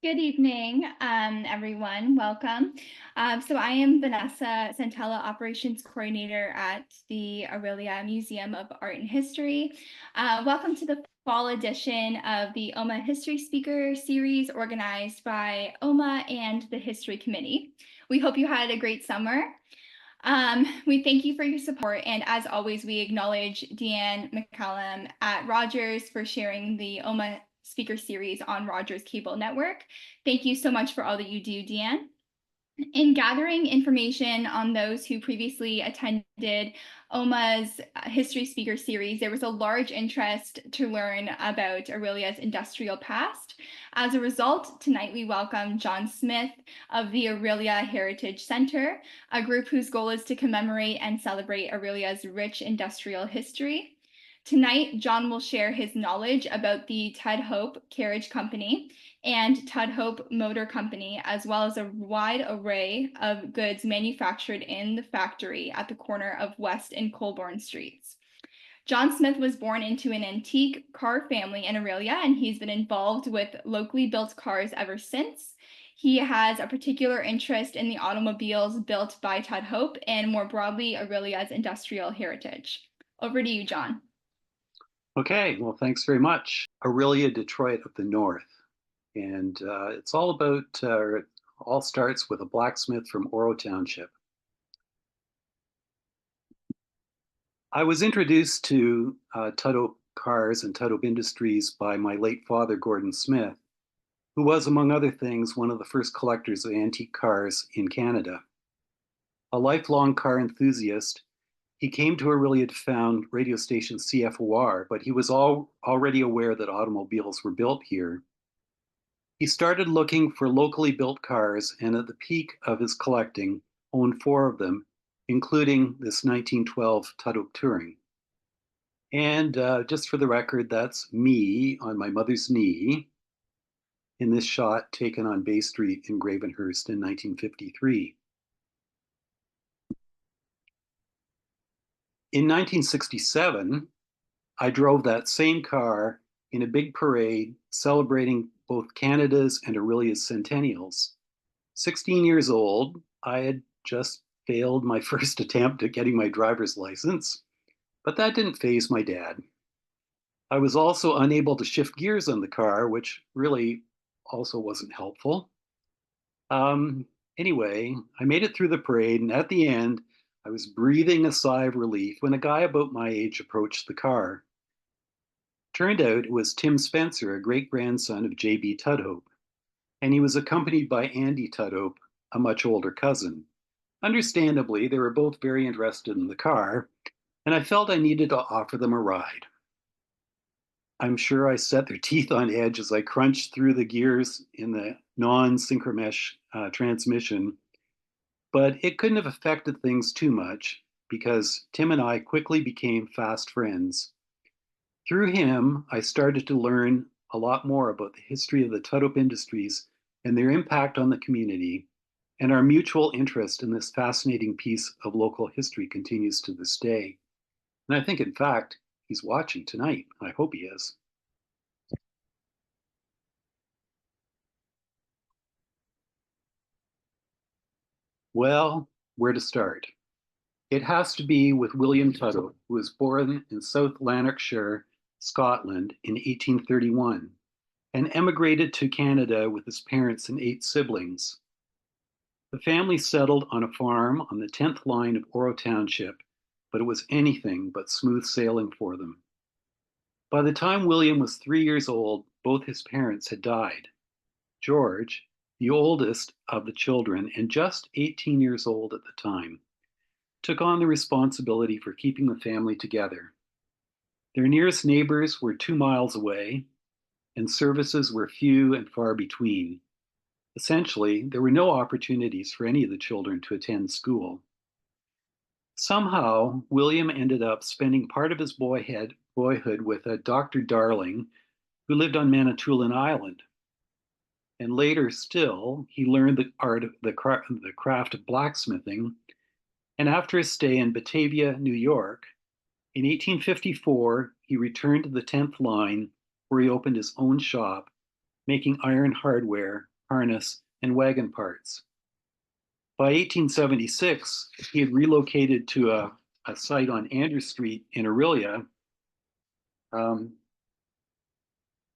Good evening, everyone. Welcome. So I am Vanessa Santella, Operations Coordinator at the Aurelia Museum of Art and History. Welcome to the fall edition of the OMA History Speaker Series organized by OMA and the History Committee. We hope you had a great summer. We thank you for your support, and as always, we acknowledge Deanne McCallum at Rogers for sharing the OMA speaker series on Rogers Cable Network. Thank you so much for all that you do, Deanne. In gathering information on those who previously attended OMA's History Speaker Series, there was a large interest to learn about Aurelia's industrial past. As a result, tonight we welcome John Smith of the Aurelia Heritage Center, a group whose goal is to commemorate and celebrate Aurelia's rich industrial history. Tonight, John will share his knowledge about the Tudhope Carriage Company and Tudhope Motor Company, as well as a wide array of goods manufactured in the factory at the corner of West and Colborne Streets. John Smith was born into an antique car family in Aurelia, and he's been involved with locally built cars ever since. He has a particular interest in the automobiles built by Tudhope and more broadly, Aurelia's industrial heritage. Over to you, John. Okay, well, thanks very much. Aurelia, Detroit up the north. And it's all about, all starts with a blacksmith from Oro Township. I was introduced to Tudhope Cars and Tudhope Industries by my late father, Gordon Smith, who was, among other things, one of the first collectors of antique cars in Canada. A lifelong car enthusiast, he came to Aurelia to found radio station CFOR, but he was already aware that automobiles were built here. He started looking for locally built cars, and at the peak of his collecting, owned 4 of them, including this 1912 Tudhope Touring. And just for the record, that's me on my mother's knee in this shot taken on Bay Street in Gravenhurst in 1953. In 1967, I drove that same car in a big parade celebrating both Canada's and Aurelia's centennials. 16 years old, I had just failed my first attempt at getting my driver's license, but that didn't faze my dad. I was also unable to shift gears on the car, which really also wasn't helpful. Anyway, I made it through the parade, and at the end, I was breathing a sigh of relief when a guy about my age approached the car. Turned out it was Tim Spencer, a great-grandson of J.B. Tudhope, and he was accompanied by Andy Tudhope, a much older cousin. Understandably, they were both very interested in the car, and I felt I needed to offer them a ride. I'm sure I set their teeth on edge as I crunched through the gears in the non-synchromesh transmission, but it couldn't have affected things too much because Tim and I quickly became fast friends. Through him, I started to learn a lot more about the history of the Tudhope Industries and their impact on the community, and our mutual interest in this fascinating piece of local history continues to this day. And I think, in fact, he's watching tonight. I hope he is. Well, where to start? It has to be with William Tudhope, who was born in South Lanarkshire, Scotland in 1831 and emigrated to Canada with his parents and 8 siblings. The family settled on a farm on the 10th line of Oro Township, but it was anything but smooth sailing for them. By the time William was 3 years old, both his parents had died. George, the oldest of the children and just 18 years old at the time, took on the responsibility for keeping the family together. Their nearest neighbors were 2 miles away, and services were few and far between. Essentially, there were no opportunities for any of the children to attend school. Somehow, William ended up spending part of his boyhood with a Dr. Darling who lived on Manitoulin Island. And later still, he learned the art of the craft of blacksmithing. And after a stay in Batavia, New York, in 1854, he returned to the 10th line where he opened his own shop, making iron hardware harness, and wagon parts. By 1876, he had relocated to a site on Andrew Street in Orillia, um,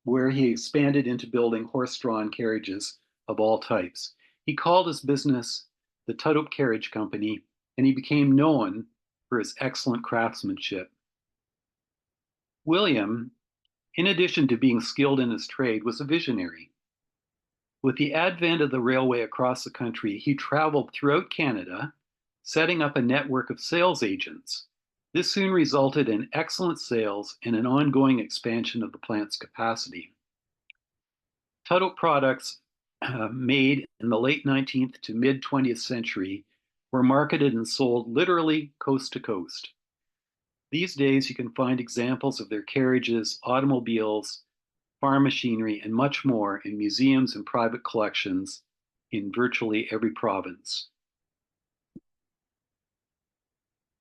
where he expanded into building horse-drawn carriages of all types. He called his business the Tudhope Carriage Company, and he became known for his excellent craftsmanship. William, in addition to being skilled in his trade, was a visionary. With the advent of the railway across the country, he traveled throughout Canada, setting up a network of sales agents. This soon resulted in excellent sales and an ongoing expansion of the plant's capacity. Tudhope products made in the late 19th to mid 20th century were marketed and sold literally coast to coast. These days, you can find examples of their carriages, automobiles, farm machinery, and much more in museums and private collections in virtually every province.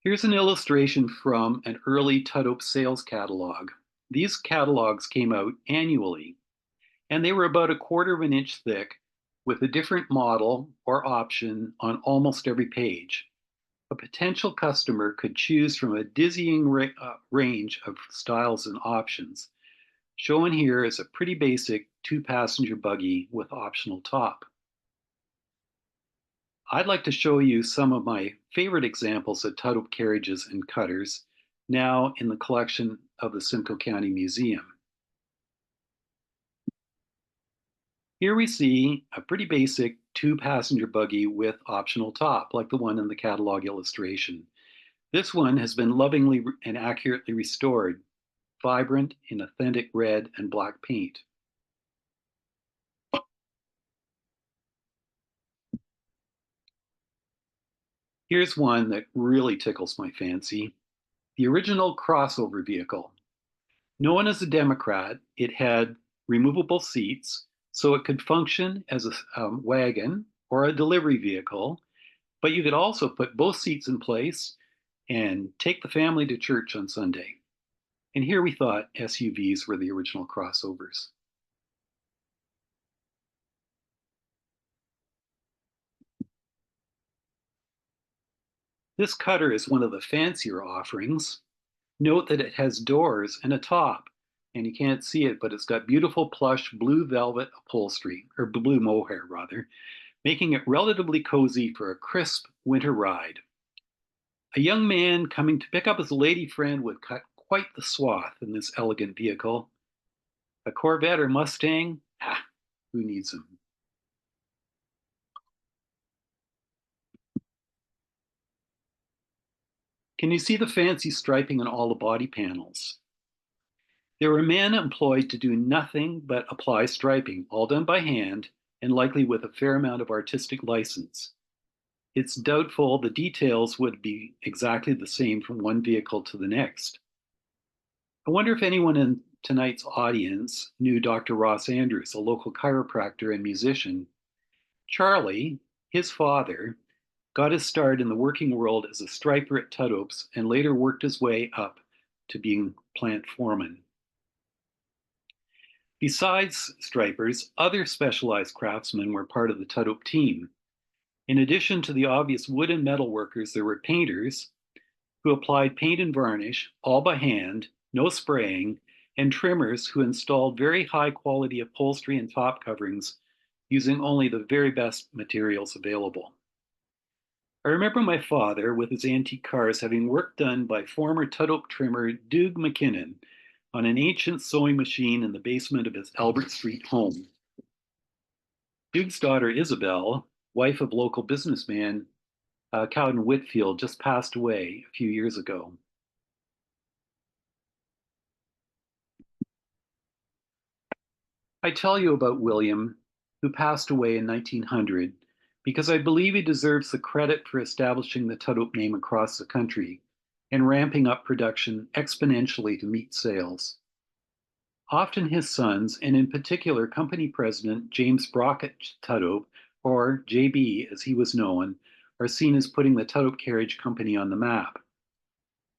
Here's an illustration from an early Tudhope sales catalog. These catalogs came out annually, and they were about a quarter of an inch thick with a different model or option on almost every page. A potential customer could choose from a dizzying range of styles and options. Shown here is a pretty basic two-passenger buggy with optional top. I'd like to show you some of my favorite examples of Tudhope carriages and cutters, now in the collection of the Simcoe County Museum. Here we see a pretty basic two-passenger buggy with optional top, like the one in the catalog illustration. This one has been lovingly and accurately restored, vibrant in authentic red and black paint. Here's one that really tickles my fancy. The original crossover vehicle. Known as a Democrat, it had removable seats, so it could function as a wagon or a delivery vehicle, but you could also put both seats in place and take the family to church on Sunday. And here we thought SUVs were the original crossovers. This cutter is one of the fancier offerings. Note that it has doors and a top, and you can't see it, but it's got beautiful plush blue velvet upholstery, or blue mohair rather, making it relatively cozy for a crisp winter ride. A young man coming to pick up his lady friend would cut quite the swath in this elegant vehicle. A Corvette or Mustang? Ah, who needs them? Can you see the fancy striping on all the body panels? There were men employed to do nothing but apply striping, all done by hand, and likely with a fair amount of artistic license. It's doubtful the details would be exactly the same from one vehicle to the next. I wonder if anyone in tonight's audience knew Dr. Ross Andrews, a local chiropractor and musician. Charlie, his father, got his start in the working world as a striper at Tudhope's and later worked his way up to being plant foreman. Besides stripers, other specialized craftsmen were part of the Tudhope team. In addition to the obvious wood and metal workers, there were painters who applied paint and varnish, all by hand, no spraying, and trimmers who installed very high quality upholstery and top coverings using only the very best materials available. I remember my father, with his antique cars, having work done by former Tudhope trimmer Doug McKinnon on an ancient sewing machine in the basement of his Albert Street home. Doug's daughter Isabel, wife of local businessman Cowden Whitfield, just passed away a few years ago. I tell you about William, who passed away in 1900, because I believe he deserves the credit for establishing the Tudhope name across the country and ramping up production exponentially to meet sales. Often his sons, and in particular company president James Brockett Tudhope, or JB as he was known, are seen as putting the Tudhope Carriage Company on the map.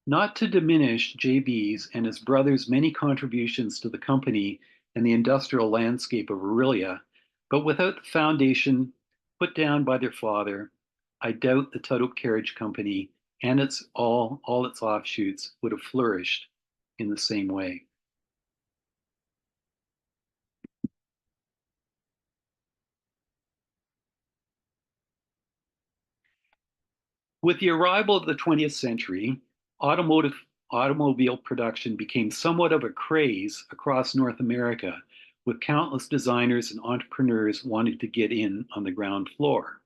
Not to diminish JB's and his brother's many contributions to the company and the industrial landscape of Orillia, But without the foundation put down by their father, I doubt the Tudhope Carriage Company and all its offshoots would have flourished in the same way. With the arrival of the 20th century, automobile production became somewhat of a craze across North America, with countless designers and entrepreneurs wanting to get in on the ground floor.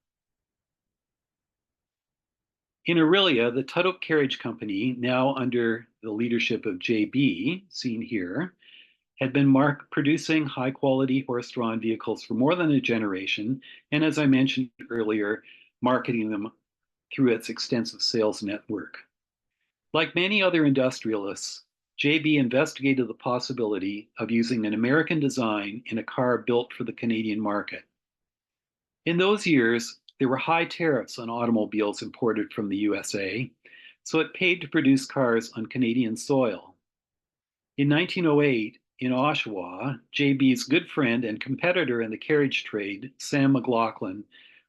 In Aurelia, the Tudhope Carriage Company, now under the leadership of JB, seen here, had been producing high quality horse drawn vehicles for more than a generation, and as I mentioned earlier, marketing them through its extensive sales network. Like many other industrialists, JB investigated the possibility of using an American design in a car built for the Canadian market. In those years, there were high tariffs on automobiles imported from the USA, so it paid to produce cars on Canadian soil. In 1908, in Oshawa, JB's good friend and competitor in the carriage trade, Sam McLaughlin,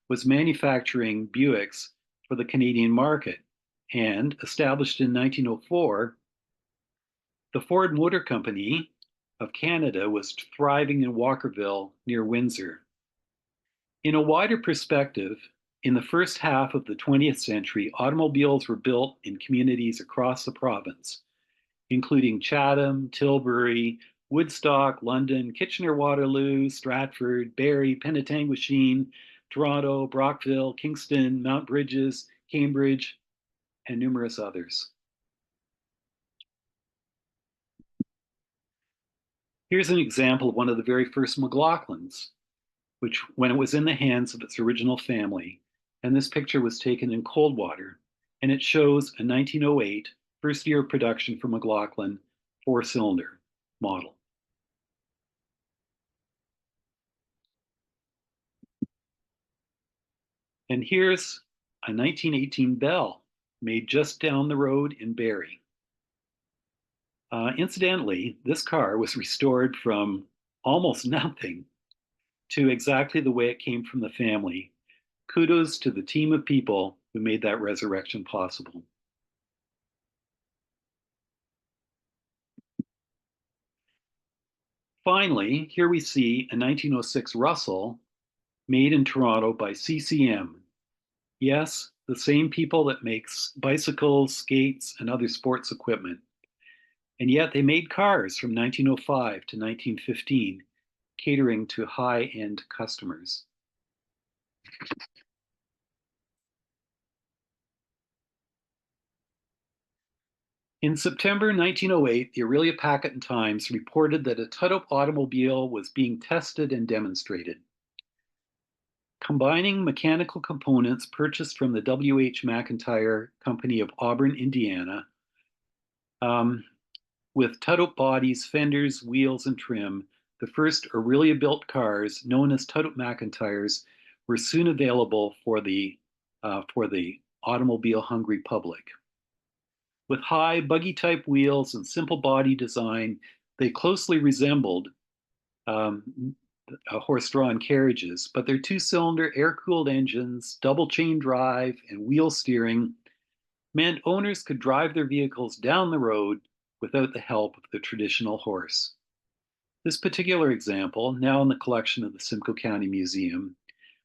was manufacturing Buicks for the Canadian market. And established in 1904, the Ford Motor Company of Canada was thriving in Walkerville near Windsor. In a wider perspective, in the first half of the 20th century, automobiles were built in communities across the province, including Chatham, Tilbury, Woodstock, London, Kitchener-Waterloo, Stratford, Barrie, Penetanguishene, Toronto, Brockville, Kingston, Mount Bridges, Cambridge, and numerous others. Here's an example of one of the very first McLaughlins, which, when it was in the hands of its original family, and this picture was taken in Coldwater, and it shows a 1908 first year of production for McLaughlin 4-cylinder model. And here's a 1918 Bell made just down the road in Barrie. Incidentally, this car was restored from almost nothing to exactly the way it came from the family. Kudos to the team of people who made that resurrection possible. Finally, here we see a 1906 Russell made in Toronto by CCM. Yes, the same people that makes bicycles, skates, and other sports equipment. And yet they made cars from 1905 to 1915, catering to high-end customers. In September 1908, the Aurelia Packet and Times reported that a Tudhope automobile was being tested and demonstrated. Combining mechanical components purchased from the W.H. McIntyre Company of Auburn, Indiana, with Tudhope bodies, fenders, wheels, and trim, the first Aurelia-built cars, known as Tudhope McIntyres, were soon available for the automobile-hungry public. With high buggy-type wheels and simple body design, they closely resembled horse-drawn carriages, but their two-cylinder air-cooled engines, double-chain drive, and wheel steering meant owners could drive their vehicles down the road without the help of the traditional horse. This particular example, now in the collection of the Simcoe County Museum,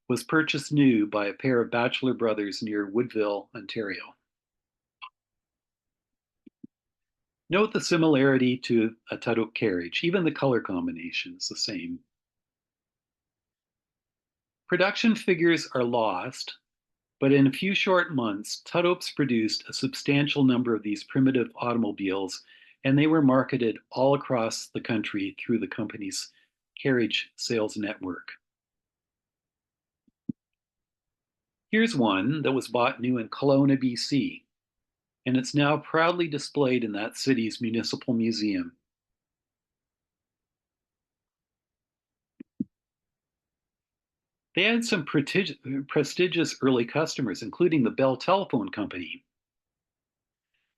was purchased new by a pair of bachelor brothers near Woodville, Ontario. Note the similarity to a Tudhope carriage. Even the color combination is the same. Production figures are lost, but in a few short months, Tudhope's produced a substantial number of these primitive automobiles, and they were marketed all across the country through the company's carriage sales network. Here's one that was bought new in Kelowna, BC, and it's now proudly displayed in that city's municipal museum. They had some prestigious early customers, including the Bell Telephone Company.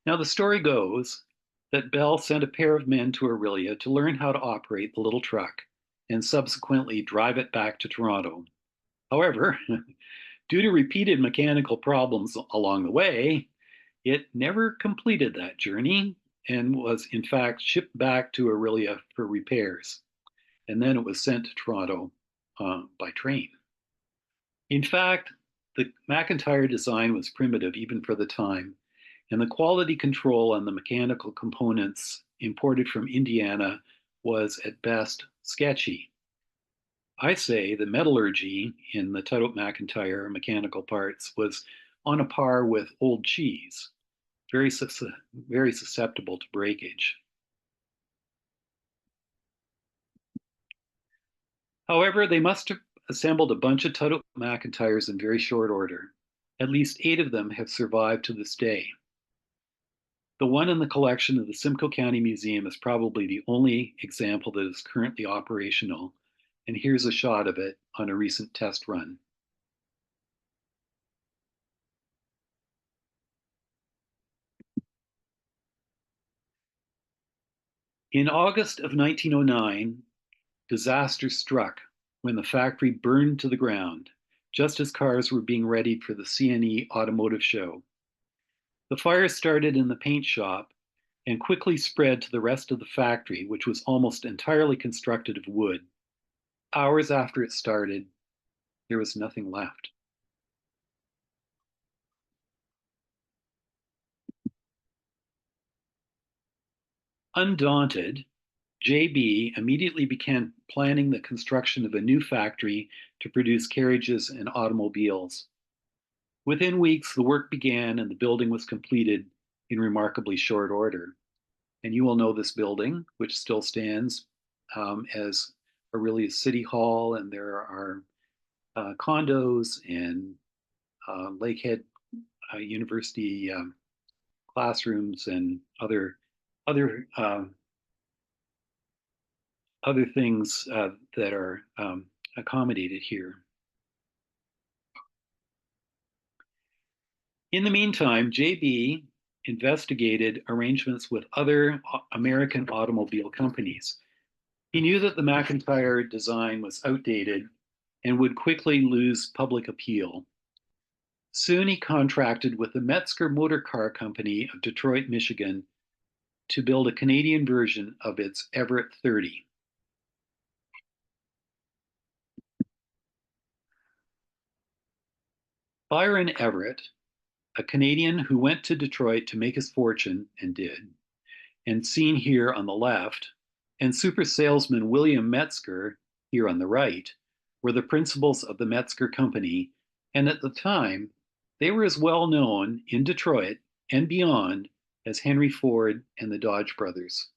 Now, the story goes that Bell sent a pair of men to Aurelia to learn how to operate the little truck, and subsequently drive it back to Toronto. However, due to repeated mechanical problems along the way, it never completed that journey and was in fact shipped back to Orillia for repairs. And then it was sent to Toronto by train. In fact, the McIntyre design was primitive even for the time, and the quality control on the mechanical components imported from Indiana was at best sketchy. I say the metallurgy in the Tudhope McIntyre mechanical parts was on a par with old cheese, very, very susceptible to breakage. However, they must have assembled a bunch of Tudhope McIntyres in very short order. At least 8 of them have survived to this day. The one in the collection of the Simcoe County Museum is probably the only example that is currently operational, and here's a shot of it on a recent test run. In August of 1909, disaster struck when the factory burned to the ground, just as cars were being readied for the CNE Automotive Show. The fire started in the paint shop and quickly spread to the rest of the factory, which was almost entirely constructed of wood. Hours after it started, there was nothing left. Undaunted, JB immediately began planning the construction of a new factory to produce carriages and automobiles. Within weeks, the work began and the building was completed in remarkably short order. And you will know this building, which still stands as Aurelia's City Hall, and there are condos and Lakehead University classrooms and other other things that are accommodated here. In the meantime, JB investigated arrangements with other American automobile companies. He knew that the McIntyre design was outdated and would quickly lose public appeal. Soon he contracted with the Metzger Motor Car Company of Detroit, Michigan, to build a Canadian version of its Everett 30. Byron Everett, a Canadian who went to Detroit to make his fortune, and did, and seen here on the left, and super salesman William Metzger, here on the right, were the principals of the Metzger Company, and at the time, they were as well known in Detroit and beyond as Henry Ford and the Dodge brothers.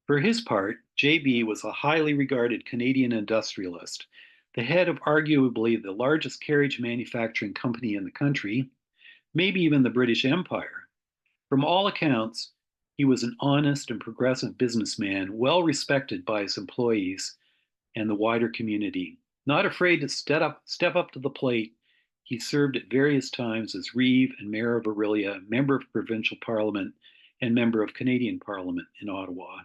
For his part, JB was a highly regarded Canadian industrialist, the head of arguably the largest carriage manufacturing company in the country, maybe even the British Empire. From all accounts, he was an honest and progressive businessman, well respected by his employees and the wider community. Not afraid to step up to the plate, he served at various times as Reeve and Mayor of Orillia, member of provincial parliament, and member of Canadian Parliament in Ottawa.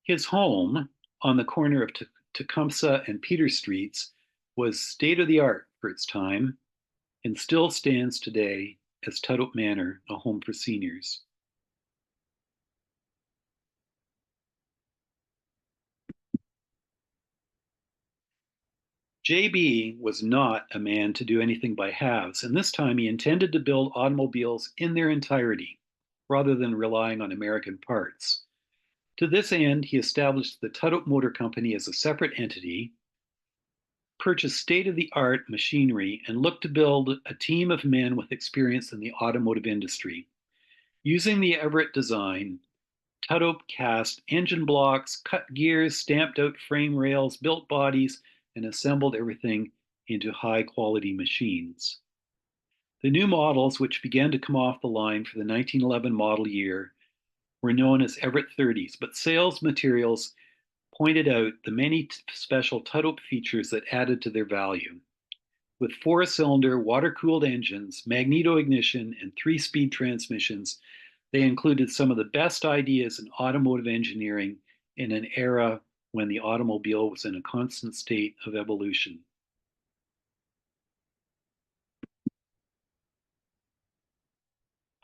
His home on the corner of Tecumseh and Peter Streets was state of the art for its time and still stands today as Tudhope Manor, a home for seniors. JB was not a man to do anything by halves, and this time he intended to build automobiles in their entirety rather than relying on American parts. To this end, he established the Tudhope Motor Company as a separate entity, purchased state-of-the-art machinery, and looked to build a team of men with experience in the automotive industry. Using the Everett design, Tudhope cast engine blocks, cut gears, stamped out frame rails, built bodies, and assembled everything into high-quality machines. The new models, which began to come off the line for the 1911 model year, were known as Everett 30s, but sales materials pointed out the many special Tudhope features that added to their value. With four-cylinder water-cooled engines, magneto ignition, and three-speed transmissions, they included some of the best ideas in automotive engineering in an era when the automobile was in a constant state of evolution.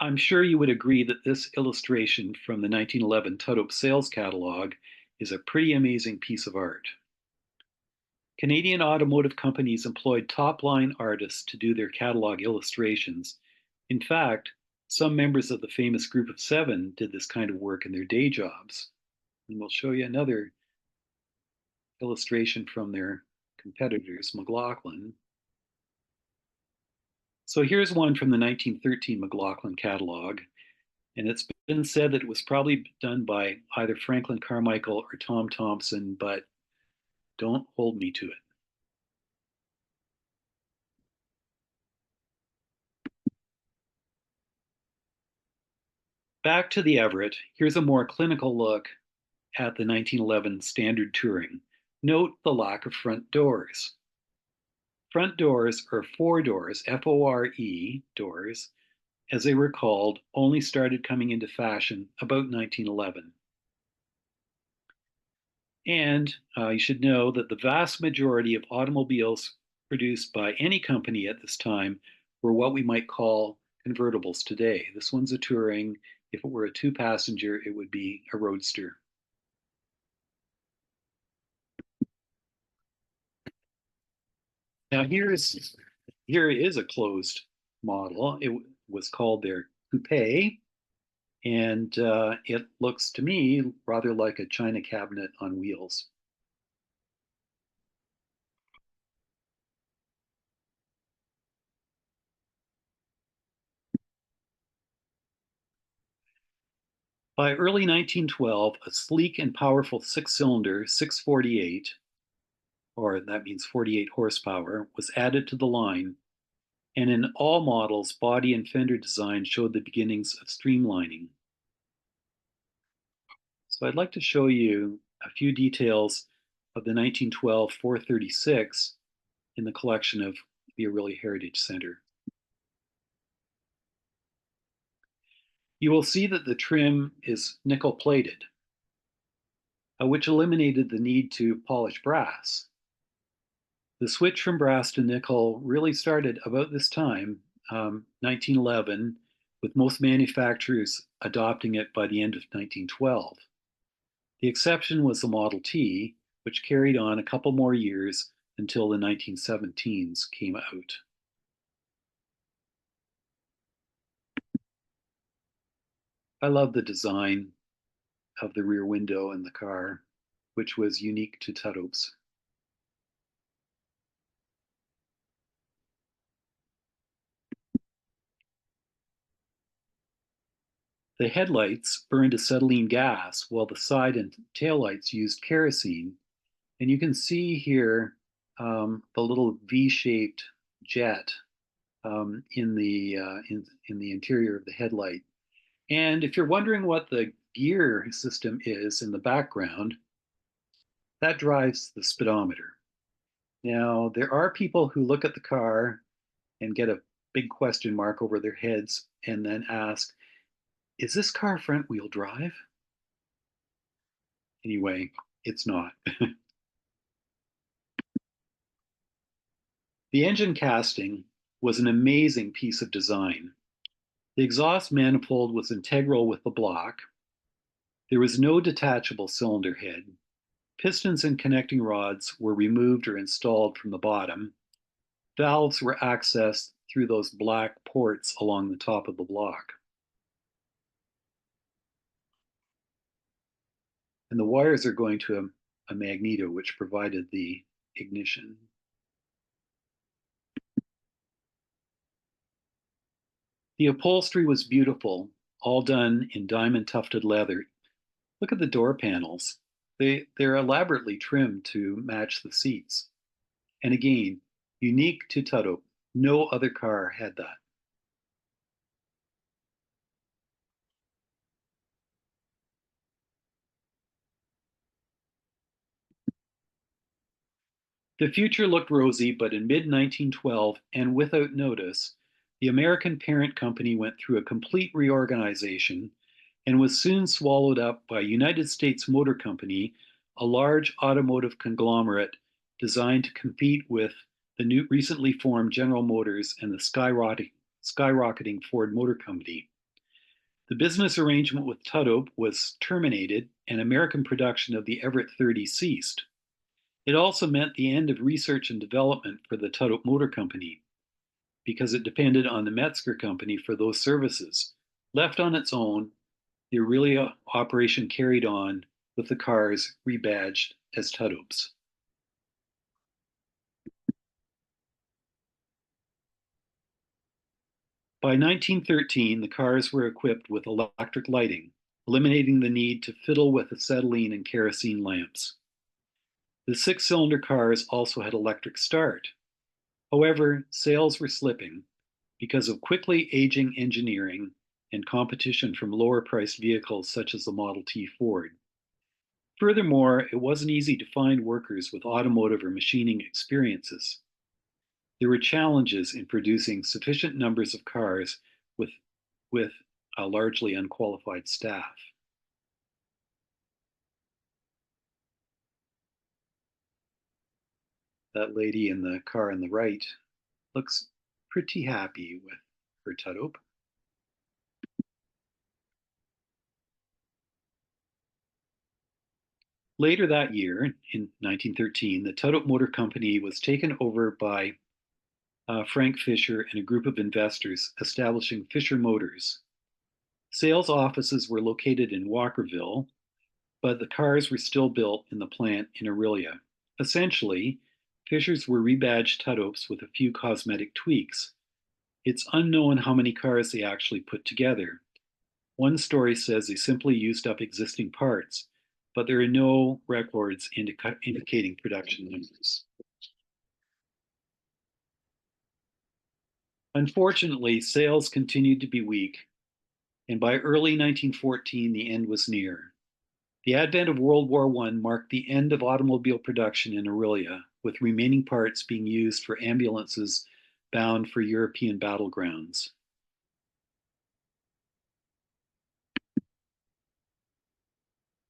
I'm sure you would agree that this illustration from the 1911 Tudhope sales catalog is a pretty amazing piece of art. Canadian automotive companies employed top-line artists to do their catalog illustrations. In fact, some members of the famous Group of Seven did this kind of work in their day jobs. And we'll show you another illustration from their competitors, McLaughlin. So here's one from the 1913 McLaughlin catalog, and it's been said that it was probably done by either Franklin Carmichael or Tom Thompson, but don't hold me to it. Back to the Everett, here's a more clinical look at the 1911 Standard Touring. Note the lack of front doors. Front doors, or four doors, F-O-R-E doors, as they were called, only started coming into fashion about 1911. And you should know that the vast majority of automobiles produced by any company at this time were what we might call convertibles today. This one's a Touring. If it were a two-passenger, it would be a Roadster. Now here is a closed model. It was called their coupe, and it looks to me rather like a china cabinet on wheels. By early 1912, a sleek and powerful six-cylinder 648, or that means 48 horsepower, was added to the line, and in all models, body and fender design showed the beginnings of streamlining. So I'd like to show you a few details of the 1912 436 in the collection of the Aurelia Heritage Center. You will see that the trim is nickel plated, which eliminated the need to polish brass. The switch from brass to nickel really started about this time, 1911, with most manufacturers adopting it by the end of 1912. The exception was the Model T, which carried on a couple more years until the 1917s came out. I love the design of the rear window in the car, which was unique to Tudhope's. The headlights burned acetylene gas, while the side and taillights used kerosene. And you can see here the little V-shaped jet in the interior of the headlight. And if you're wondering what the gear system is in the background, that drives the speedometer. Now, there are people who look at the car and get a big question mark over their heads and then ask, is this car front wheel drive? Anyway, it's not. The engine casting was an amazing piece of design. The exhaust manifold was integral with the block. There was no detachable cylinder head. Pistons and connecting rods were removed or installed from the bottom. Valves were accessed through those black ports along the top of the block. And the wires are going to a magneto, which provided the ignition. The upholstery was beautiful, all done in diamond tufted leather. Look at the door panels. They're elaborately trimmed to match the seats. And again, unique to Tudhope. No other car had that. The future looked rosy, but in mid-1912, and without notice, the American parent company went through a complete reorganization and was soon swallowed up by United States Motor Company, a large automotive conglomerate designed to compete with the new recently formed General Motors and the skyrocketing Ford Motor Company. The business arrangement with Tudhope was terminated, and American production of the Everett 30 ceased. It also meant the end of research and development for the Tudhope Motor Company, because it depended on the Metzger Company for those services. Left on its own, the Aurelia operation carried on with the cars rebadged as Tudhopes. By 1913, the cars were equipped with electric lighting, eliminating the need to fiddle with acetylene and kerosene lamps. The six-cylinder cars also had electric start. However, sales were slipping because of quickly aging engineering and competition from lower-priced vehicles such as the Model T Ford. Furthermore, it wasn't easy to find workers with automotive or machining experiences. There were challenges in producing sufficient numbers of cars with a largely unqualified staff. That lady in the car on the right looks pretty happy with her Tudhope. Later that year, in 1913, the Tudhope Motor Company was taken over by Frank Fisher and a group of investors, establishing Fisher Motors. Sales offices were located in Walkerville, but the cars were still built in the plant in Aurelia. Essentially, Fishers were rebadged Tudhopes with a few cosmetic tweaks. It's unknown how many cars they actually put together. One story says they simply used up existing parts, but there are no records indicating production numbers. Unfortunately, sales continued to be weak, and by early 1914, the end was near. The advent of World War I marked the end of automobile production in Aurelia, with remaining parts being used for ambulances bound for European battlegrounds.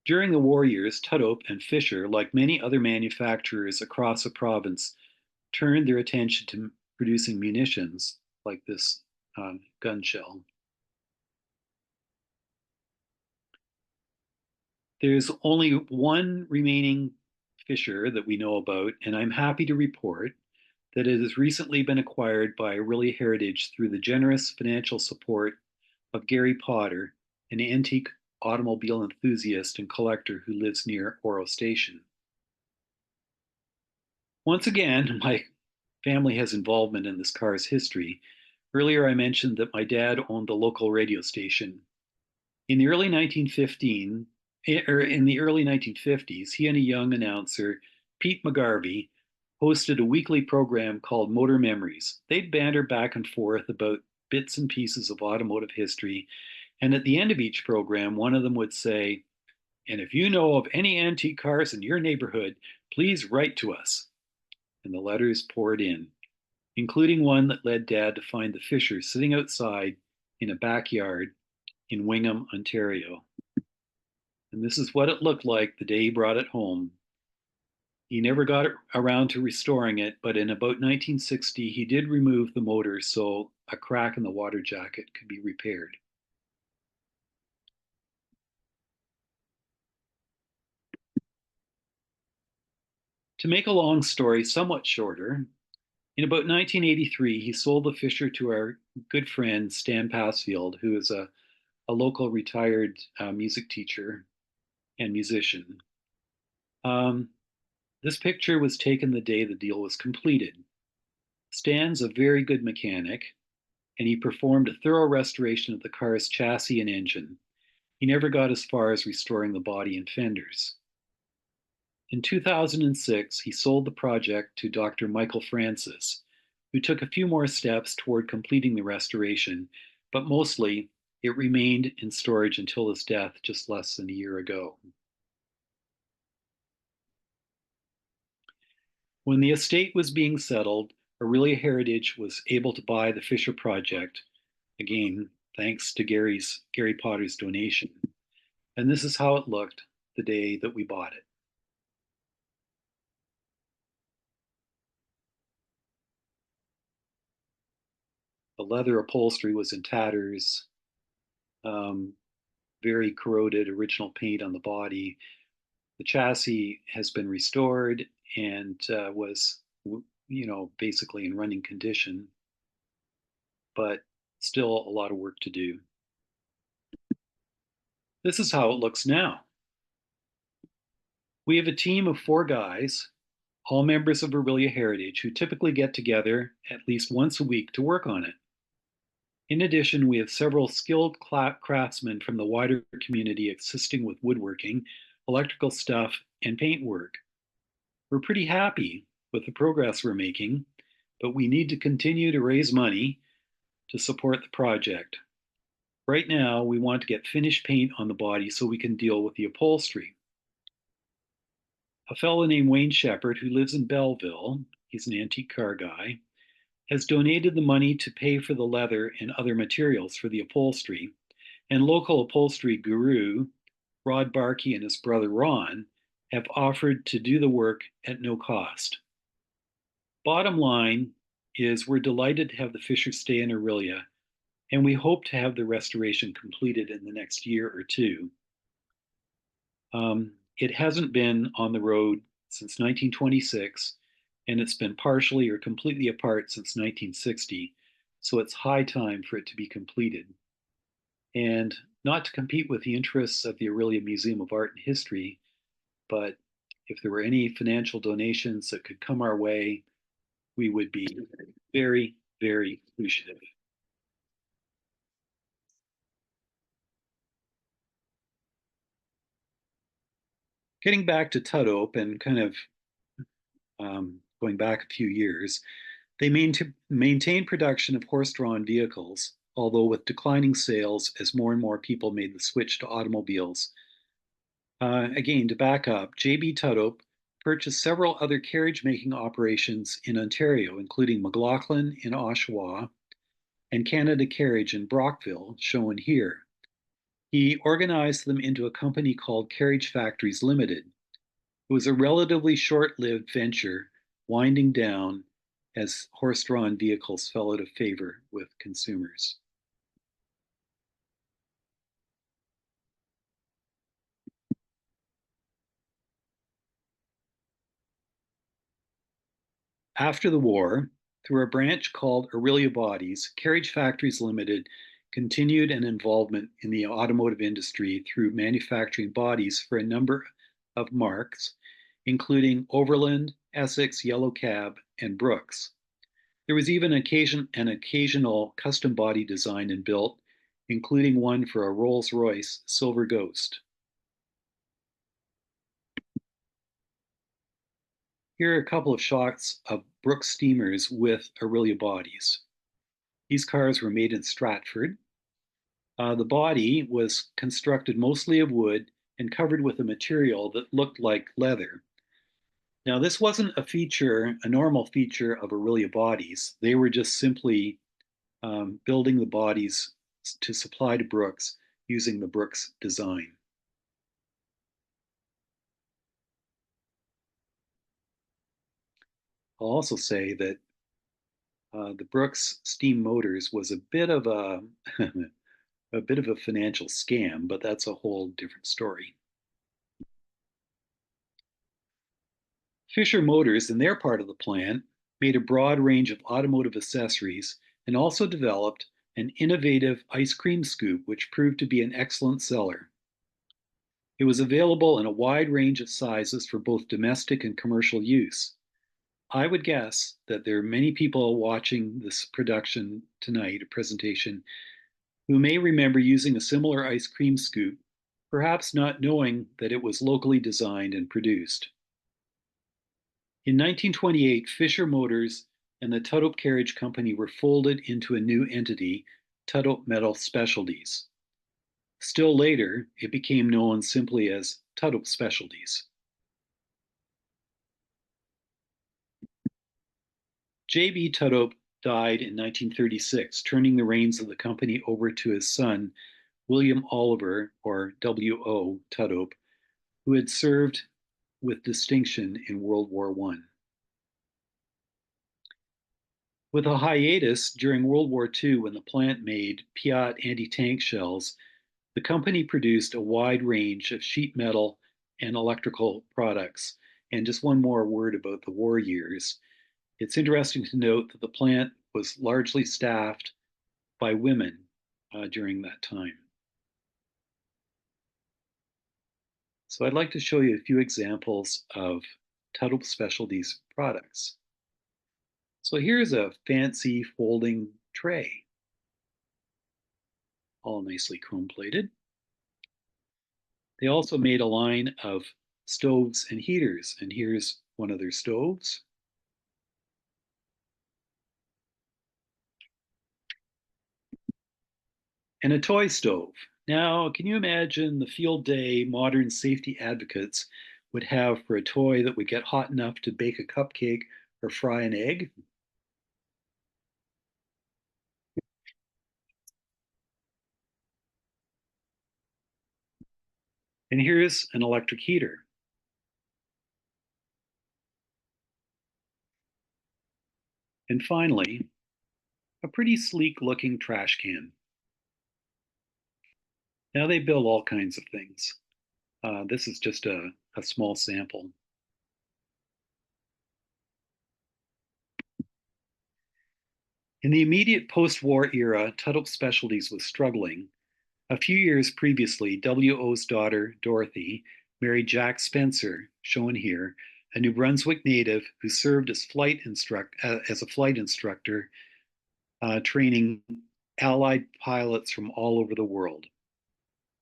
During the war years, Tudhope and Fisher, like many other manufacturers across the province, turned their attention to producing munitions like this gun shell. There's only one remaining Fisher that we know about, and I'm happy to report that it has recently been acquired by Aurelia Heritage through the generous financial support of Gary Potter, an antique automobile enthusiast and collector who lives near Oro Station. Once again, my family has involvement in this car's history. Earlier, I mentioned that my dad owned the local radio station. In the early 1950s, he and a young announcer, Pete McGarvey, hosted a weekly program called Motor Memories. They'd banter back and forth about bits and pieces of automotive history, and at the end of each program, one of them would say, "And if you know of any antique cars in your neighborhood, please write to us." And the letters poured in, including one that led Dad to find the Fishers sitting outside in a backyard in Wingham, Ontario. And this is what it looked like the day he brought it home. He never got around to restoring it, but in about 1960, he did remove the motor so a crack in the water jacket could be repaired. To make a long story somewhat shorter, in about 1983, he sold the Fisher to our good friend Stan Passfield, who is a local retired music teacher and musician. This picture was taken the day the deal was completed. Stan's a very good mechanic, and he performed a thorough restoration of the car's chassis and engine. He never got as far as restoring the body and fenders. In 2006, he sold the project to Dr. Michael Francis, who took a few more steps toward completing the restoration, but mostly it remained in storage until his death just less than a year ago. When the estate was being settled, Aurelia Heritage was able to buy the Fisher project, again, thanks to Gary Potter's donation. And this is how it looked the day that we bought it. The leather upholstery was in tatters, um, very corroded original paint on the body. The chassis has been restored and was, basically in running condition, but still a lot of work to do. This is how it looks now. We have a team of 4 guys, all members of Aurelia Heritage, who typically get together at least once a week to work on it. In addition, we have several skilled craftsmen from the wider community assisting with woodworking, electrical stuff, and paint work. We're pretty happy with the progress we're making, but we need to continue to raise money to support the project. Right now, we want to get finished paint on the body so we can deal with the upholstery. A fellow named Wayne Shepherd, who lives in Belleville, he's an antique car guy, has donated the money to pay for the leather and other materials for the upholstery, and local upholstery guru Rod Barkey and his brother Ron have offered to do the work at no cost. Bottom line is we're delighted to have the Fisher stay in Aurelia, and we hope to have the restoration completed in the next year or two. It hasn't been on the road since 1926, and it's been partially or completely apart since 1960, so it's high time for it to be completed. And not to compete with the interests of the Aurelia Museum of Art and History, but if there were any financial donations that could come our way, we would be very, very appreciative. Getting back to Tudhope and kind of going back a few years, they maintained production of horse-drawn vehicles, although with declining sales as more and more people made the switch to automobiles. Again, to back up, J.B. Tudhope purchased several other carriage-making operations in Ontario, including McLaughlin in Oshawa and Canada Carriage in Brockville, shown here. He organized them into a company called Carriage Factories Limited. It was a relatively short-lived venture, winding down as horse-drawn vehicles fell out of favor with consumers. After the war, through a branch called Aurelia Bodies, Carriage Factories Limited continued an involvement in the automotive industry through manufacturing bodies for a number of marques, including Overland, Essex, Yellow Cab, and Brooks. There was even an occasional custom body designed and built, including one for a Rolls-Royce Silver Ghost. Here are a couple of shots of Brooks steamers with Aurelia bodies. These cars were made in Stratford. The body was constructed mostly of wood and covered with a material that looked like leather. Now, this wasn't a normal feature of Aurelia bodies. They were just simply building the bodies to supply to Brooks using the Brooks design. I'll also say that the Brooks steam motors was a bit of a a bit of a financial scam, but that's a whole different story. Fisher Motors, in their part of the plant, made a broad range of automotive accessories and also developed an innovative ice cream scoop, which proved to be an excellent seller. It was available in a wide range of sizes for both domestic and commercial use. I would guess that there are many people watching this production tonight, a presentation, who may remember using a similar ice cream scoop, perhaps not knowing that it was locally designed and produced. In 1928, Fisher Motors and the Tudhope Carriage Company were folded into a new entity, Tudhope Metal Specialties. Still later, it became known simply as Tudhope Specialties. J.B. Tudhope died in 1936, turning the reins of the company over to his son, William Oliver, or W.O. Tudhope, who had served with distinction in World War I. With a hiatus during World War II when the plant made Piat anti-tank shells, the company produced a wide range of sheet metal and electrical products. And just one more word about the war years. It's interesting to note that the plant was largely staffed by women during that time. So I'd like to show you a few examples of Tudhope Specialties products. So here's a fancy folding tray, all nicely chrome plated. They also made a line of stoves and heaters, and here's one of their stoves. And a toy stove. Now, can you imagine the field day modern safety advocates would have for a toy that would get hot enough to bake a cupcake or fry an egg? And here's an electric heater. And finally, a pretty sleek looking trash can. Now they build all kinds of things. This is just a small sample. In the immediate post-war era, Tudhope Specialties was struggling. A few years previously, W.O.'s daughter, Dorothy, married Jack Spencer, shown here, a New Brunswick native who served as a flight instructor, training Allied pilots from all over the world.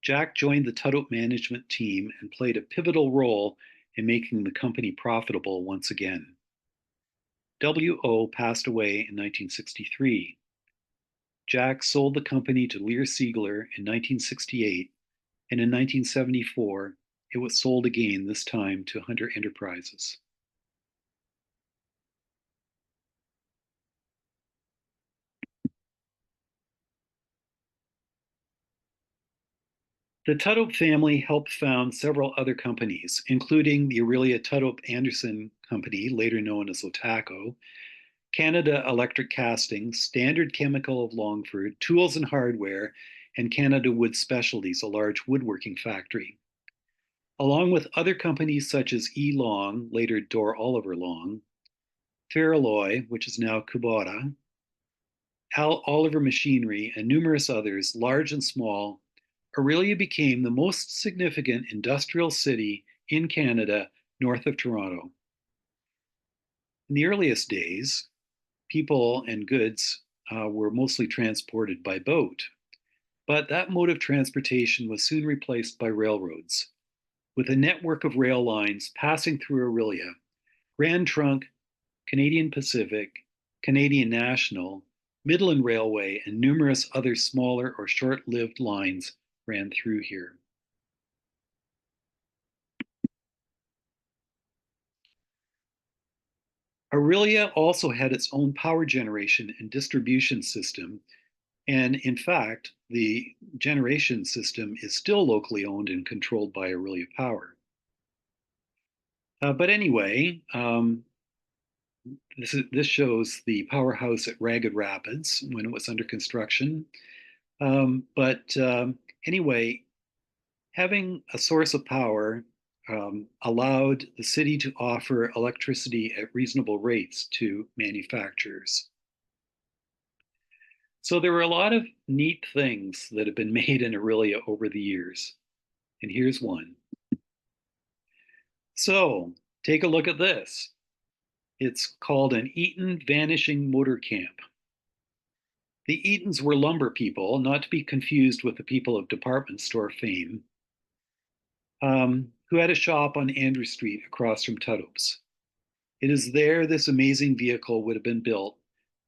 Jack joined the Tudhope management team and played a pivotal role in making the company profitable once again. W.O. passed away in 1963. Jack sold the company to Lear Siegler in 1968, and in 1974, it was sold again, this time to Hunter Enterprises. The Tudhope family helped found several other companies, including the Aurelia Tudhope Anderson Company, later known as Otaco, Canada Electric Casting, Standard Chemical of Longford, Tools and Hardware, and Canada Wood Specialties, a large woodworking factory. Along with other companies such as E. Long, later Dorr Oliver Long, Faralloy, which is now Kubota, Oliver Machinery, and numerous others, large and small, Aurelia became the most significant industrial city in Canada north of Toronto. In the earliest days, people and goods were mostly transported by boat, but that mode of transportation was soon replaced by railroads. With a network of rail lines passing through Aurelia, Grand Trunk, Canadian Pacific, Canadian National, Midland Railway, and numerous other smaller or short-lived lines ran through here. Aurelia also had its own power generation and distribution system, and in fact, the generation system is still locally owned and controlled by Aurelia Power. But anyway, this shows the powerhouse at Ragged Rapids when it was under construction. Anyway, having a source of power allowed the city to offer electricity at reasonable rates to manufacturers. So there were a lot of neat things that have been made in Aurelia over the years. And here's one. So take a look at this. It's called an Eaton Vanishing Motor Camp. The Eatons were lumber people, not to be confused with the people of department store fame, who had a shop on Andrew Street across from Tudhope's. It is there this amazing vehicle would have been built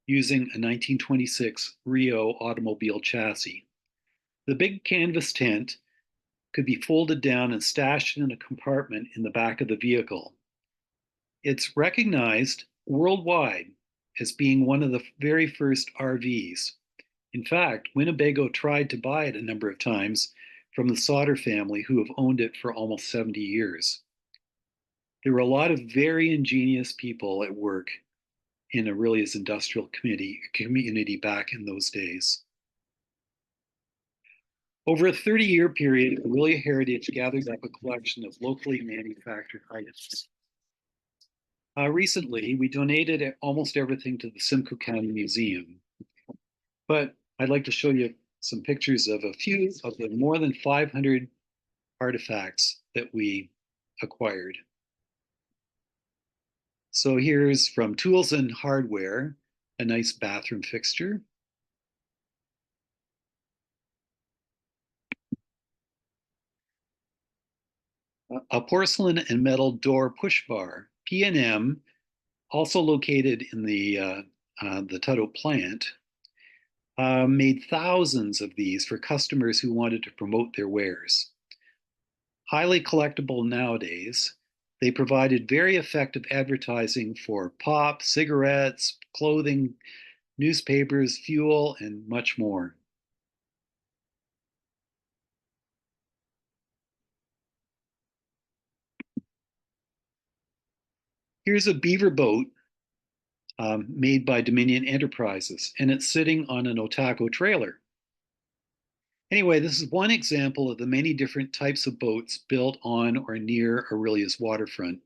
using a 1926 Rio automobile chassis. The big canvas tent could be folded down and stashed in a compartment in the back of the vehicle. It's recognized worldwide as being one of the very first RVs. In fact, Winnebago tried to buy it a number of times from the Sauter family, who have owned it for almost 70 years. There were a lot of very ingenious people at work in Aurelia's industrial community back in those days. Over a 30-year period, Aurelia Heritage gathered up a collection of locally manufactured items. Recently, we donated almost everything to the Simcoe County Museum, but I'd like to show you some pictures of a few of the more than 500 artifacts that we acquired. So here's from Tools and Hardware, a nice bathroom fixture. A porcelain and metal door push bar, P&M, also located in the Tudhope plant, made thousands of these for customers who wanted to promote their wares. Highly collectible nowadays, they provided very effective advertising for pop, cigarettes, clothing, newspapers, fuel, and much more. Here's a beaver boat made by Dominion Enterprises, and it's sitting on an Otaco trailer. Anyway, this is one example of the many different types of boats built on or near Aurelia's waterfront.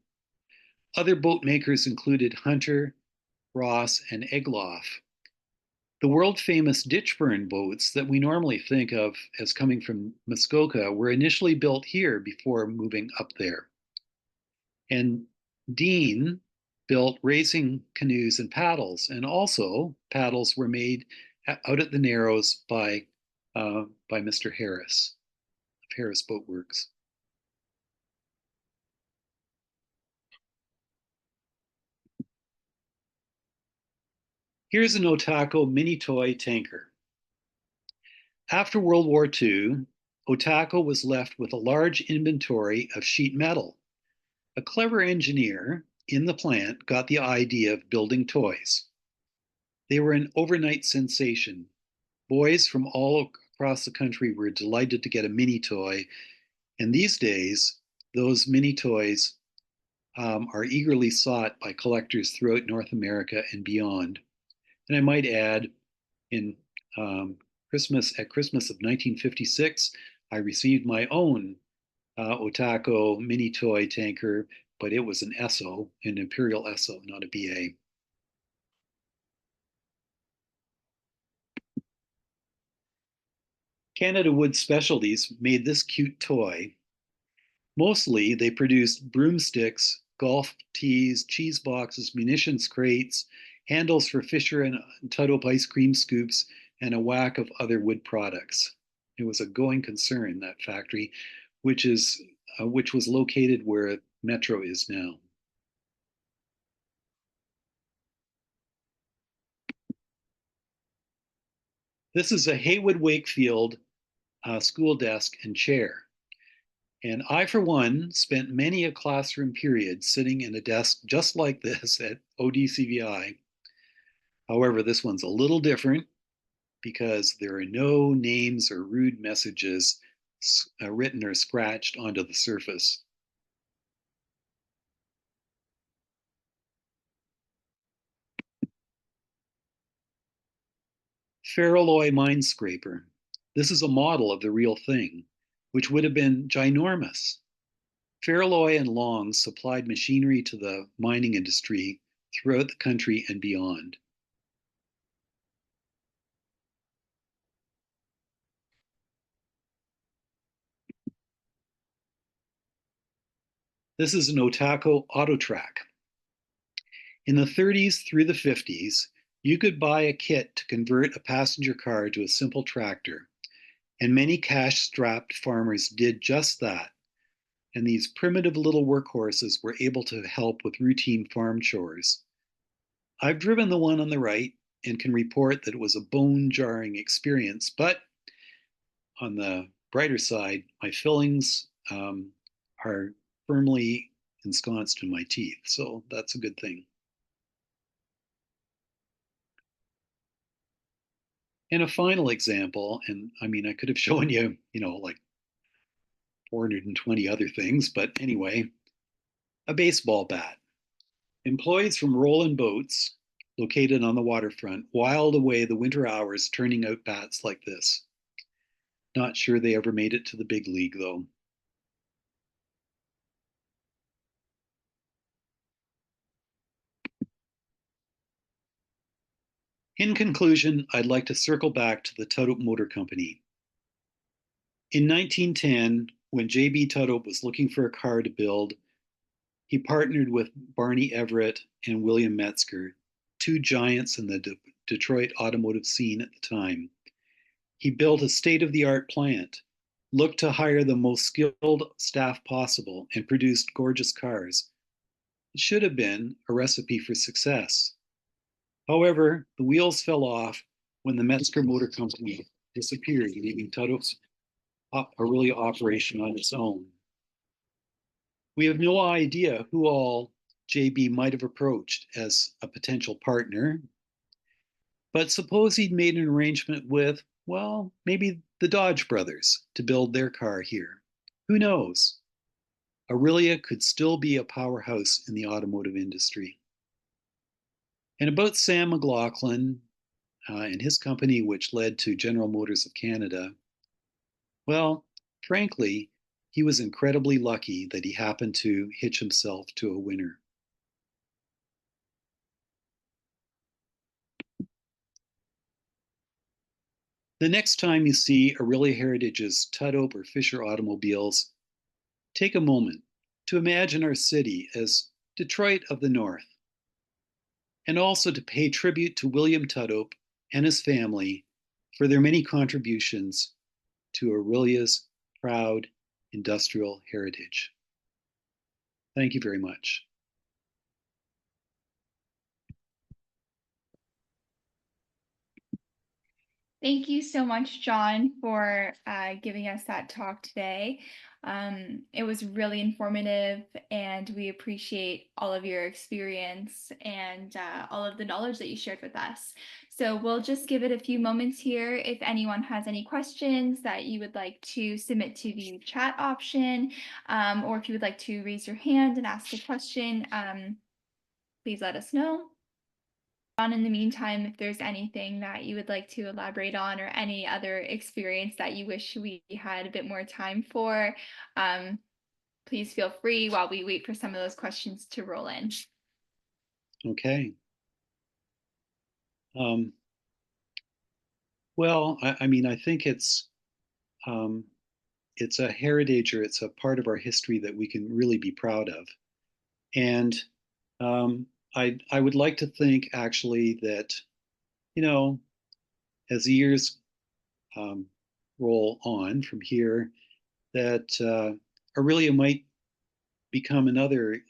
Other boat makers included Hunter, Ross, and Egloff. The world-famous ditchburn boats that we normally think of as coming from Muskoka were initially built here before moving up there. And Dean built racing canoes and paddles, and also paddles were made out at the Narrows by Mr. Harris of Harris Boat Works. Here's an Otaco mini toy tanker. After World War II, Otaco was left with a large inventory of sheet metal. A clever engineer in the plant got the idea of building toys. They were an overnight sensation. Boys from all across the country were delighted to get a mini toy, and these days, those mini toys are eagerly sought by collectors throughout North America and beyond. And I might add, in Christmas of 1956, I received my own Otaco mini toy tanker, but it was an Esso, an Imperial Esso, not a BA. Canada Wood Specialties made this cute toy. Mostly, they produced broomsticks, golf tees, cheese boxes, munitions crates, handles for Fisher and Tudhope ice cream scoops, and a whack of other wood products. It was a going concern, that factory, which was located where Metro is now. This is a Haywood Wakefield school desk and chair. And I, for one, spent many a classroom period sitting in a desk just like this at ODCVI. However, this one's a little different because there are no names or rude messages written or scratched onto the surface. Ferroalloy mine scraper. This is a model of the real thing, which would have been ginormous. Ferroalloy and Longs supplied machinery to the mining industry throughout the country and beyond. This is an Otaco auto track. In the 30s through the 50s, you could buy a kit to convert a passenger car to a simple tractor, and many cash-strapped farmers did just that. And these primitive little workhorses were able to help with routine farm chores. I've driven the one on the right and can report that it was a bone-jarring experience, but on the brighter side, my fillings are firmly ensconced in my teeth, so that's a good thing. And a final example, and I mean, I could have shown you, like 420 other things, but anyway, a baseball bat. Employees from Roland Boats, located on the waterfront, whiled away the winter hours turning out bats like this. Not sure they ever made it to the big league, though. In conclusion, I'd like to circle back to the Tudhope Motor Company. In 1910, when J.B. Tudhope was looking for a car to build, he partnered with Barney Everett and William Metzger, two giants in the Detroit automotive scene at the time. He built a state-of-the-art plant, looked to hire the most skilled staff possible, and produced gorgeous cars. It should have been a recipe for success. However, the wheels fell off when the Metzger Motor Company disappeared, leaving Tudhope's Aurelia operation on its own. We have no idea who all JB might have approached as a potential partner, but suppose he'd made an arrangement with, well, maybe the Dodge brothers to build their car here. Who knows? Aurelia could still be a powerhouse in the automotive industry. And about Sam McLaughlin and his company, which led to General Motors of Canada, well, frankly, he was incredibly lucky that he happened to hitch himself to a winner. The next time you see Aurelia Heritage's Tudhope or Fisher automobiles, take a moment to imagine our city as Detroit of the North, and also to pay tribute to William Tudhope and his family for their many contributions to Aurelia's proud industrial heritage. Thank you very much. Thank you so much, John, for giving us that talk today. It was really informative, and we appreciate all of your experience and all of the knowledge that you shared with us. So we'll just give it a few moments here. If anyone has any questions that you would like to submit to the chat option, or if you would like to raise your hand and ask a question, please let us know. In the meantime, if there's anything that you would like to elaborate on or any other experience that you wish we had a bit more time for, please feel free while we wait for some of those questions to roll in. Okay. Well, I mean, I think it's a heritage, or it's a part of our history that we can really be proud of. And um, I would like to think actually that, you know, as the years um, roll on from here, that Aurelia might become another,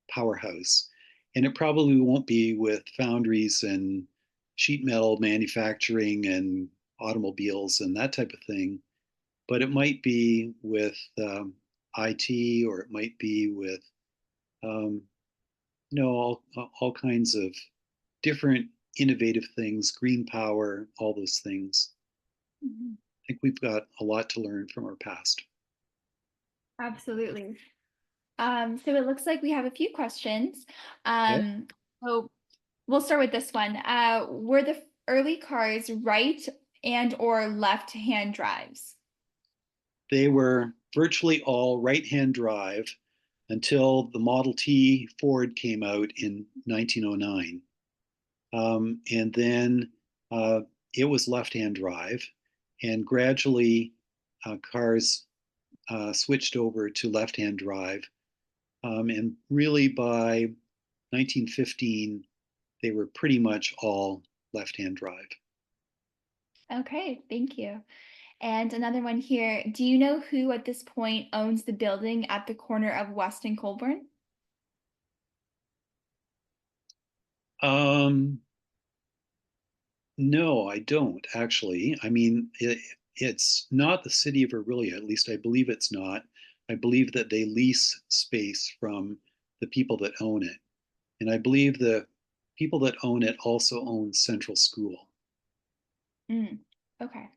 powerhouse. And it probably won't be with foundries and sheet metal manufacturing and automobiles and that type of thing, but it might be with IT, or it might be with um, all kinds of different innovative things, green power, all those things. Mhm. I think we've got a lot to learn from our past. Absolutely. So it looks like we have a few questions. Okay. So we'll start with this one. Were the early cars right and or left-hand drives? They were virtually all right-hand drive until the Model T Ford came out in 1909. And then uh, it was left-hand drive, and gradually cars switched over to left-hand drive. And really by 1915, they were pretty much all left-hand drive. Okay, thank you. And another one here. Do you know who at this point owns the building at the corner of West and Colburn? Um, no, I don't actually. I mean, it's not the city of Aurelia, at least I believe it's not. I believe that they lease space from the people that own it. And I believe the people that own it also own Central School. Mm, okay.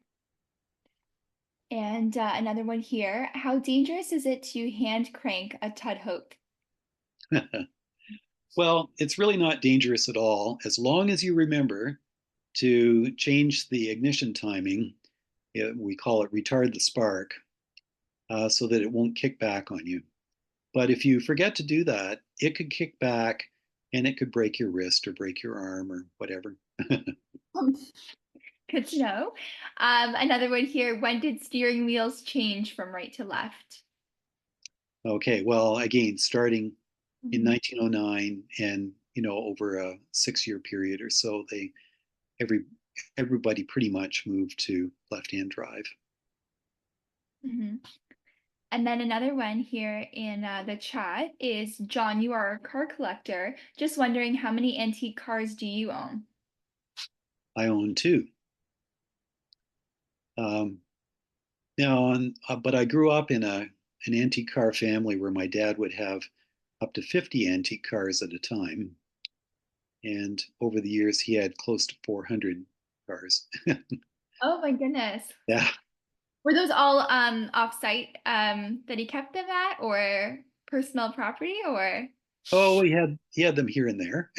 And another one here. How dangerous is it to hand crank a Tudhope? Well, it's really not dangerous at all as long as you remember to change the ignition timing. We call it retard the spark, so that it won't kick back on you. But if you forget to do that, it could kick back and it could break your wrist or break your arm or whatever. Good to know. Another one here. When did steering wheels change from right to left? Okay, well, again, starting in Mhm. 1909 and over a 6 year period or so, every everybody pretty much moved to left-hand drive. Mhm. And then another one here in the chat is John, you are a car collector. Just wondering how many antique cars do you own? I own two. Um, but I grew up in an antique car family where my dad would have up to 50 antique cars at a time, and over the years he had close to 400 cars. Oh my goodness. Yeah. Were those all off-site that he kept them at or personal property or Oh, he had them here and there.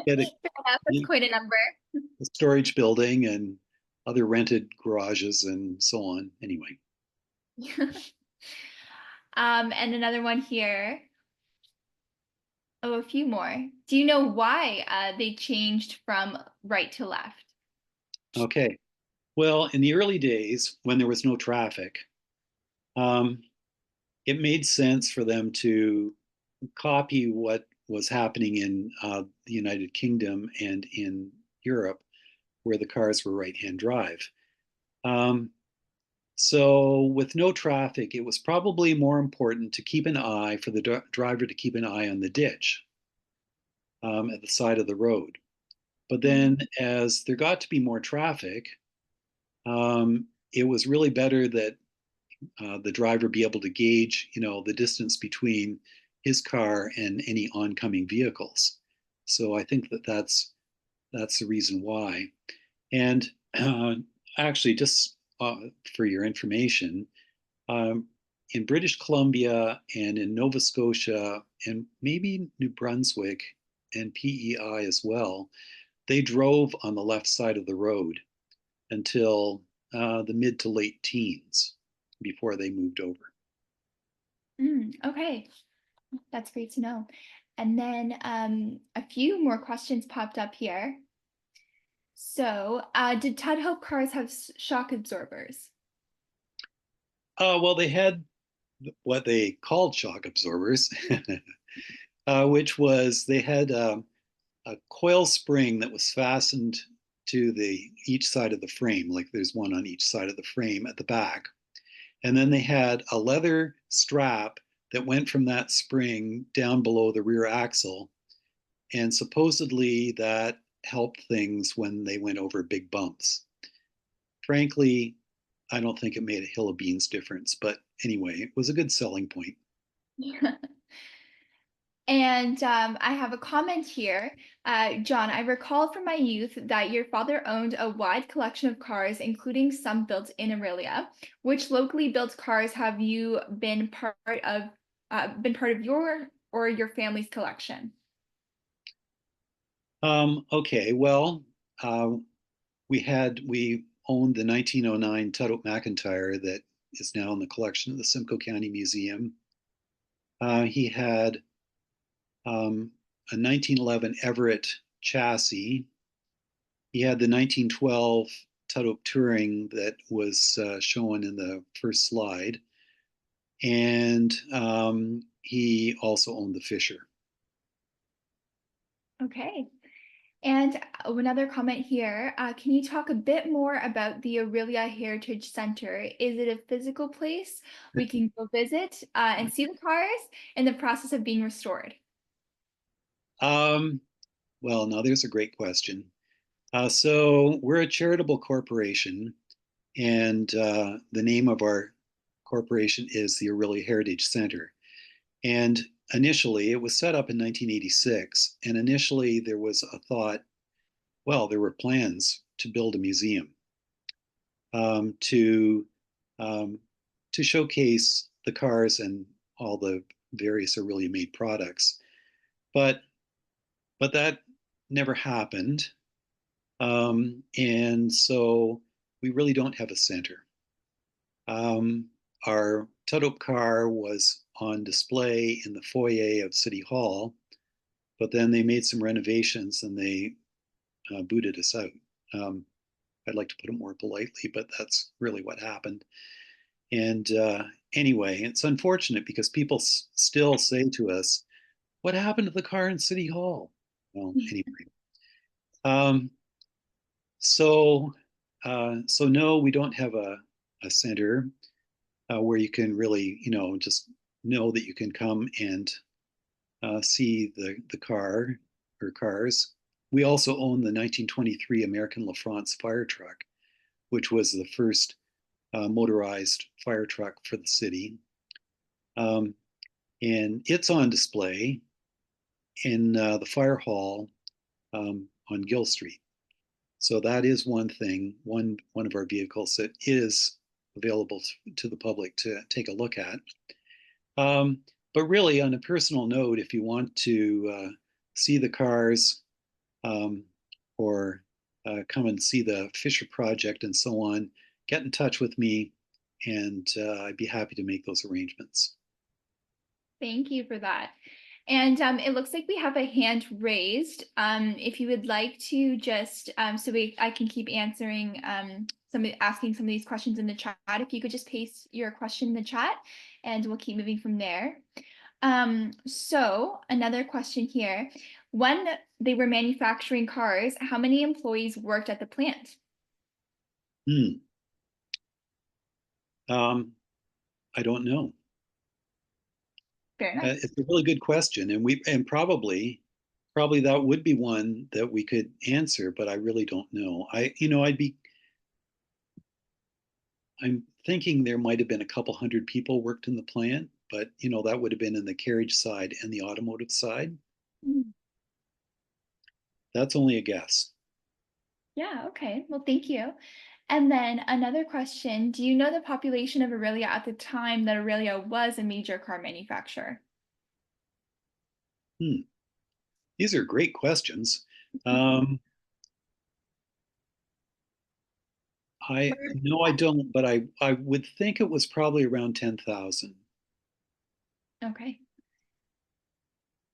He had Fair enough, that's quite a number. a storage building and other rented garages and so on. Anyway, And another one here. Oh, a few more. Do you know why they changed from right to left? okay. Well, in the early days when there was no traffic, um, it made sense for them to copy what was happening in the United Kingdom and in Europe, where the cars were right-hand drive. Um, so, with no traffic, it was probably more important to keep an eye for the driver to keep an eye on the ditch at the side of the road. But Mhm. then, as there got to be more traffic, it was really better that the driver be able to gauge, the distance between his car and any oncoming vehicles. So I think that that's the reason why. And actually, just for your information, um, in British Columbia and in Nova Scotia and maybe New Brunswick and PEI as well, they drove on the left side of the road until the mid to late teens before they moved over. Okay, that's great to know. And then a few more questions popped up here. So, did Tudhope cars have shock absorbers? Well, they had what they called shock absorbers, which was they had a coil spring that was fastened to the each side of the frame, like there's one on each side of the frame at the back. And then they had a leather strap that went from that spring down below the rear axle. And supposedly that helped things when they went over big bumps. Frankly, I don't think it made a hill of beans difference, but anyway, it was a good selling point. And I have a comment here. John, I recall from my youth that your father owned a wide collection of cars, including some built in Aurelia. Which locally built cars have you been part of your or your family's collection? Okay, well, uh, we owned the 1909 Tudhope McIntyre that is now in the collection of the Simcoe County Museum. He had a 1911 Everett chassis. He had the 1912 Tudhope Touring that was shown in the first slide, and he also owned the Fisher. Okay. And another comment here. Can you talk a bit more about the Aurelia Heritage Center? Is it a physical place we can go visit and see the cars in the process of being restored? Um, well, now there's a great question. So we're a charitable corporation, and the name of our corporation is the Aurelia Heritage Center. And initially, it was set up in 1986. And initially, there was a thought, well, there were plans to build a museum, um, to um, to showcase the cars and all the various Aurelia made products. But that never happened, and so we really don't have a center. Um, our Tudhope car was on display in the foyer of City Hall, but then they made some renovations and they booted us out. Um, I'd like to put it more politely, but that's really what happened. And anyway, it's unfortunate because people still say to us, "What happened to the car in City Hall?" Well, anyway, um, so so no, we don't have a center where you can really, just know that you can come and see the car or cars. We also own the 1923 American LaFrance fire truck, which was the first motorized fire truck for the city. Um, and it's on display in the fire hall on Gill Street. So that is one thing, one of our vehicles that is available to the public to take a look at. Um, but really, on a personal note, if you want to see the cars um, or come and see the Fisher Project and so on, get in touch with me, and I'd be happy to make those arrangements. Thank you for that. And it looks like we have a hand raised. If you would like to just, I can keep answering asking some of these questions in the chat. If you could just paste your question in the chat, and we'll keep moving from there. So another question here: when they were manufacturing cars, how many employees worked at the plant? Hmm. Um, I don't know. Fair enough. It's a really good question, and probably that would be one that we could answer, but I really don't know. I'm thinking there might have been a couple hundred people worked in the plant, but that would have been in the carriage side and the automotive side. Mm. That's only a guess. Yeah, okay. Well, thank you. And then another question: do you know the population of Aurelia at the time that Aurelia was a major car manufacturer? Hmm. These are great questions. Um, I no, I don't, but I would think it was probably around 10,000. Okay.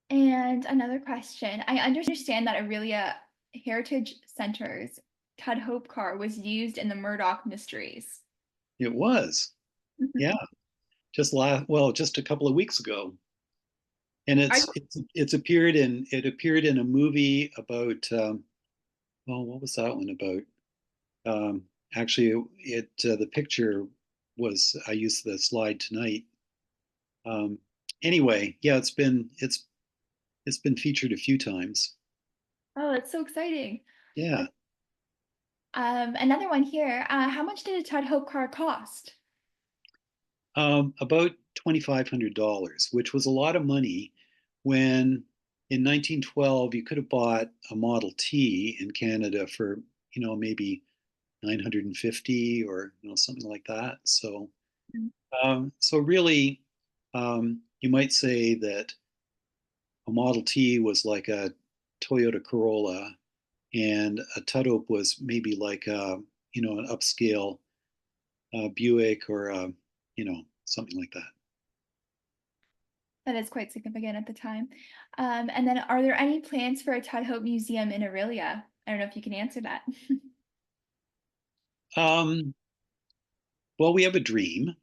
And another question: I understand that Aurelia Heritage Center's Tudhope car was used in the Murdoch mysteries. It was, yeah, just a couple of weeks ago, and Are you it appeared in a movie about well, what was that one about? Um, Actually, the picture was I used the slide tonight. Um, anyway, yeah, it's been featured a few times. Oh, that's so exciting. Yeah. Another one here. How much did a Tudhope car cost? About $2,500, which was a lot of money when in 1912 you could have bought a Model T in Canada for, maybe 950 or something like that. So really, you might say that a Model T was like a Toyota Corolla, and a Tudhope was maybe like an upscale Buick or something like that. That is quite significant at the time. And then are there any plans for a Tudhope museum in Aurelia? I don't know if you can answer that. Um, well, we have a dream,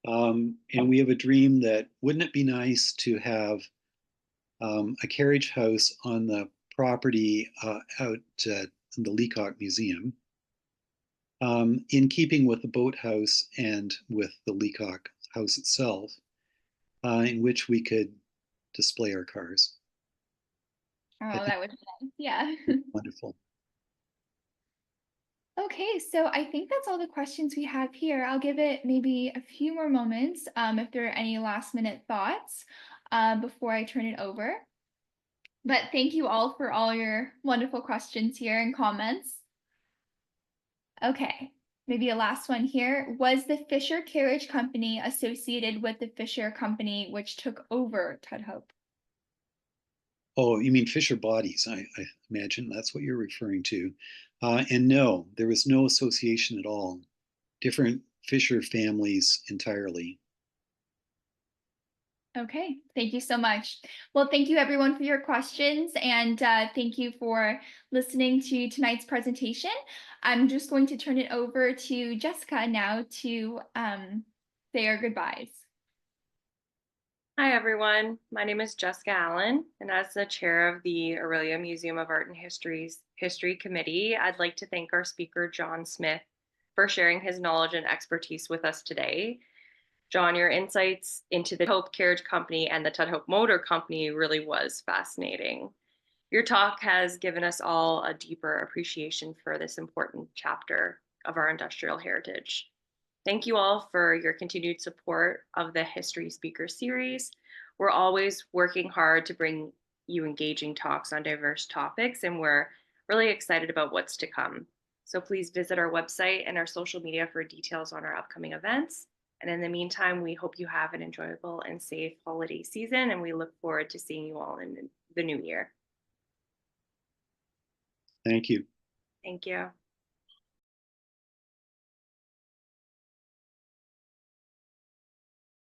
and we have a dream that wouldn't it be nice to have a carriage house on the property out at the Leacock Museum, in keeping with the boathouse and with the Leacock House itself, in which we could display our cars. I Oh, think that would be nice. Yeah. it's wonderful. Okay, so I think that's all the questions we have here. I'll give it maybe a few more moments if there are any last minute thoughts before I turn it over. But thank you all for all your wonderful questions here and comments. Okay, maybe a last one here. Was the Fisher Carriage Company associated with the Fisher Company, which took over Tudhope? Oh, you mean Fisher Bodies? I imagine that's what you're referring to. And no, there was no association at all. Different Fisher families entirely. Okay, thank you so much. Well, thank you everyone for your questions, and thank you for listening to tonight's presentation. I'm just going to turn it over to Jessica now to say our goodbyes. Hi, everyone. My name is Jessica Allen, and as the chair of the Aurelia Museum of Art and History's History Committee, I'd like to thank our speaker, John Smith, for sharing his knowledge and expertise with us today. John, your insights into the Tudhope Carriage Company and the Tudhope Motor Company really was fascinating. Your talk has given us all a deeper appreciation for this important chapter of our industrial heritage. Thank you all for your continued support of the History Speaker Series. We're always working hard to bring you engaging talks on diverse topics, and we're really excited about what's to come. So please visit our website and our social media for details on our upcoming events. And in the meantime, we hope you have an enjoyable and safe holiday season, and we look forward to seeing you all in the new year. Thank you. Thank you.